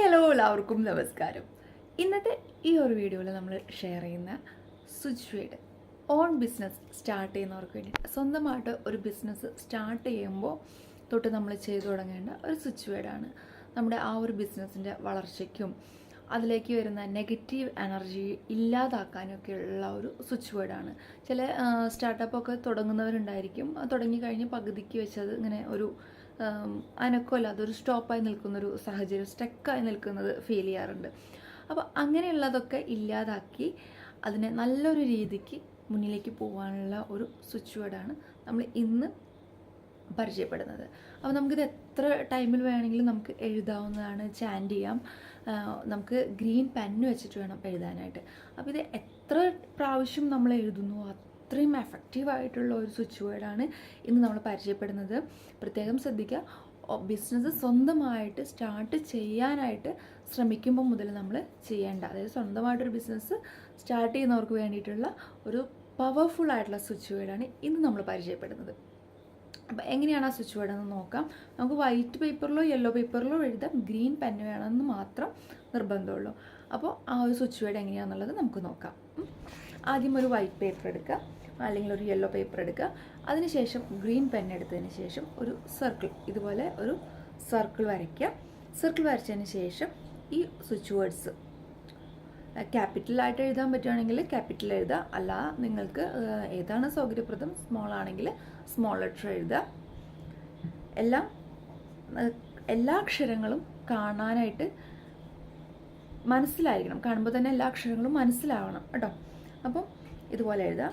Hello എല്ലാവർക്കും നമസ്കാരം. ഇന്നത്തെ ഈ ഒരു വീഡിയോയിൽ നമ്മൾ ഷെയർ ചെയ്യുന്ന switch word own business start ചെയ്യുന്നവർക്ക് വേണ്ടിയിട്ട് സ്വന്തമായിട്ട് ഒരു ബിസിനസ് സ്റ്റാർട്ട് ചെയ്യുമ്പോൾ തൊട്ട് നമ്മൾ ചെയ്തു തുടങ്ങേണ്ട ഒരു സ്വിച്ച് വേർഡാണ്. നമ്മുടെ ആ ഒരു ബിസിനസ്സിൻ്റെ വളർച്ചയ്ക്കും അതിലേക്ക് വരുന്ന നെഗറ്റീവ് എനർജി ഇല്ലാതാക്കാനൊക്കെയുള്ള ഒരു സ്വിച്ച് വേർഡാണ്. ചില സ്റ്റാർട്ടപ്പൊക്കെ തുടങ്ങുന്നവരുണ്ടായിരിക്കും, തുടങ്ങിക്കഴിഞ്ഞ് പകുതിക്ക് വെച്ചത് ഇങ്ങനെ ഒരു അനക്കമല്ല, അതൊരു സ്റ്റോപ്പായി നിൽക്കുന്നൊരു സാഹചര്യം, സ്റ്റക്കായി നിൽക്കുന്നത് ഫീൽ ചെയ്യാറുണ്ട്. അപ്പോൾ അങ്ങനെയുള്ളതൊക്കെ ഇല്ലാതാക്കി അതിനെ നല്ലൊരു രീതിക്ക് മുന്നിലേക്ക് പോകാനുള്ള ഒരു സ്വിച്ച് വേർഡാണ് നമ്മൾ ഇന്ന് പരിചയപ്പെടുന്നത്. അപ്പോൾ നമുക്കിത് എത്ര ടൈമിൽ വേണമെങ്കിലും നമുക്ക് എഴുതാവുന്നതാണ്, ചാൻറ്റ് ചെയ്യാം. നമുക്ക് ഗ്രീൻ പെന്ന് വെച്ചിട്ട് വേണം എഴുതാനായിട്ട്. അപ്പോൾ ഇത് എത്ര പ്രാവശ്യം നമ്മൾ എഴുതുന്നു അത്രയും എഫക്റ്റീവായിട്ടുള്ള ഒരു സ്വിച്ച് വേർഡാണ് ഇന്ന് നമ്മൾ പരിചയപ്പെടുന്നത്. പ്രത്യേകം ശ്രദ്ധിക്കുക, ബിസിനസ് സ്വന്തമായിട്ട് സ്റ്റാർട്ട് ചെയ്യാനായിട്ട് ശ്രമിക്കുമ്പോൾ മുതൽ നമ്മൾ ചെയ്യേണ്ട, അതായത് സ്വന്തമായിട്ടൊരു ബിസിനസ് സ്റ്റാർട്ട് ചെയ്യുന്നവർക്ക് വേണ്ടിയിട്ടുള്ള ഒരു പവർഫുൾ ആയിട്ടുള്ള സ്വിച്ച് വേർഡാണ് ഇന്ന് നമ്മൾ പരിചയപ്പെടുന്നത്. അപ്പോൾ എങ്ങനെയാണ് ആ സ്വിച്ച് വേർഡ് എന്ന് നോക്കാം. നമുക്ക് വൈറ്റ് പേപ്പറിലോ യെല്ലോ പേപ്പറിലോ എഴുതാം, ഗ്രീൻ പെന്ന് വേണമെന്ന് മാത്രം നിർബന്ധമുള്ളൂ. അപ്പോൾ ആ ഒരു സ്വിച്ച് വേർഡ് എങ്ങനെയാണെന്നുള്ളത് നമുക്ക് നോക്കാം. ആദ്യം ഒരു വൈറ്റ് പേപ്പർ എടുക്കുക, അല്ലെങ്കിൽ ഒരു യെല്ലോ പേപ്പർ എടുക്കുക. അതിനുശേഷം ഗ്രീൻ പെൻ എടുത്തതിന് ശേഷം ഒരു സർക്കിൾ, ഇതുപോലെ ഒരു സർക്കിൾ വരയ്ക്കുക. സർക്കിൾ വരച്ചതിന് ശേഷം ഈ സ്വിച്ച് വേർഡ്സ് ക്യാപിറ്റലായിട്ട് എഴുതാൻ പറ്റുകയാണെങ്കിൽ ക്യാപിറ്റൽ എഴുതുക, അല്ല നിങ്ങൾക്ക് ഏതാണ് സൗകര്യപ്രദം, സ്മോൾ ആണെങ്കിൽ സ്മോൾ ലെറ്റർ എഴുതുക. എല്ലാ അക്ഷരങ്ങളും കാണാനായിട്ട് മനസ്സിലായിരിക്കണം, കാണുമ്പോൾ തന്നെ എല്ലാ അക്ഷരങ്ങളും മനസ്സിലാവണം കേട്ടോ. അപ്പം ഇതുപോലെ എഴുതുക.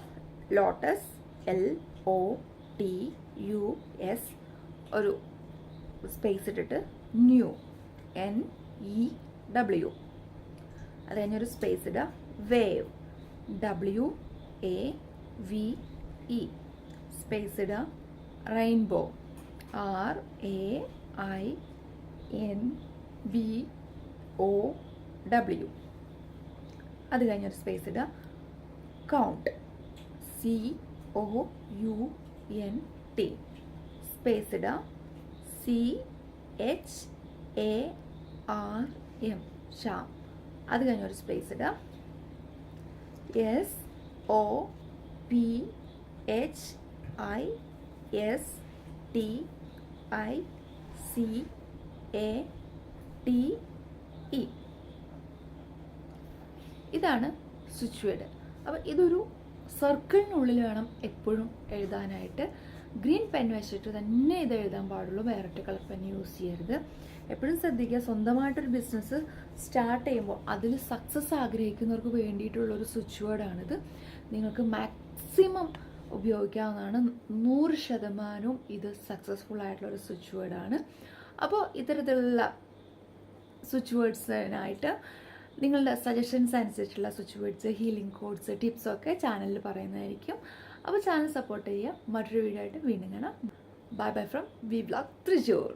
ലോട്ടസ്, LOTUS, ഒരു സ്പേസ് ഇട്ടിട്ട് ന്യൂ, NEW, അത് കഴിഞ്ഞൊരു സ്പേസ് ഇടുക. വേവ്, WAVE, സ്പേസ് ഇടുക. റെയിൻബോ, RAINBOW, അത് കഴിഞ്ഞൊരു സ്പേസ് ഇടുക. കൗണ്ട്, COUNT, സ്പേസ് ഇടുക. CHARM, ഷാം, അത് കഴിഞ്ഞൊരു സ്പേസ് ഇടുക. SOPHISTICATE, ഇതാണ് സ്വിച്ച് വേർഡ്. അപ്പോൾ ഇതൊരു സർക്കിളിനുള്ളിൽ വേണം എപ്പോഴും എഴുതാനായിട്ട്. ഗ്രീൻ പെൻ വെച്ചിട്ട് തന്നെ ഇത് എഴുതാൻ പാടുള്ളൂ, വേറെ കളർ പെൻ യൂസ് ചെയ്യരുത്. എപ്പോഴും ശ്രദ്ധിക്കുക, സ്വന്തമായിട്ടൊരു ബിസിനസ് സ്റ്റാർട്ട് ചെയ്യുമ്പോൾ അതിൽ സക്സസ് ആഗ്രഹിക്കുന്നവർക്ക് വേണ്ടിയിട്ടുള്ളൊരു സ്വിച്ച് വേർഡാണിത്. നിങ്ങൾക്ക് മാക്സിമം ഉപയോഗിക്കാവുന്നതാണ്. 100% ഇത് സക്സസ്ഫുൾ ആയിട്ടുള്ളൊരു സ്വിച്ച് വേർഡാണ്. അപ്പോൾ ഇത്തരത്തിലുള്ള സ്വിച്ച് വേർഡ്സിനായിട്ട് നിങ്ങളുടെ സജഷൻസ് അനുസരിച്ചുള്ള സ്വിച്ച് വേർഡ്സ്, ഹീലിംഗ് കോഡ്സ്, ടിപ്സൊക്കെ ചാനലിൽ പറയുന്നതായിരിക്കും. അപ്പോൾ ചാനൽ സപ്പോർട്ട് ചെയ്യുക. മറ്റൊരു വീഡിയോ ആയിട്ട് വീണ്ടും കാണാം. Bye bye from V vlog Thrissur.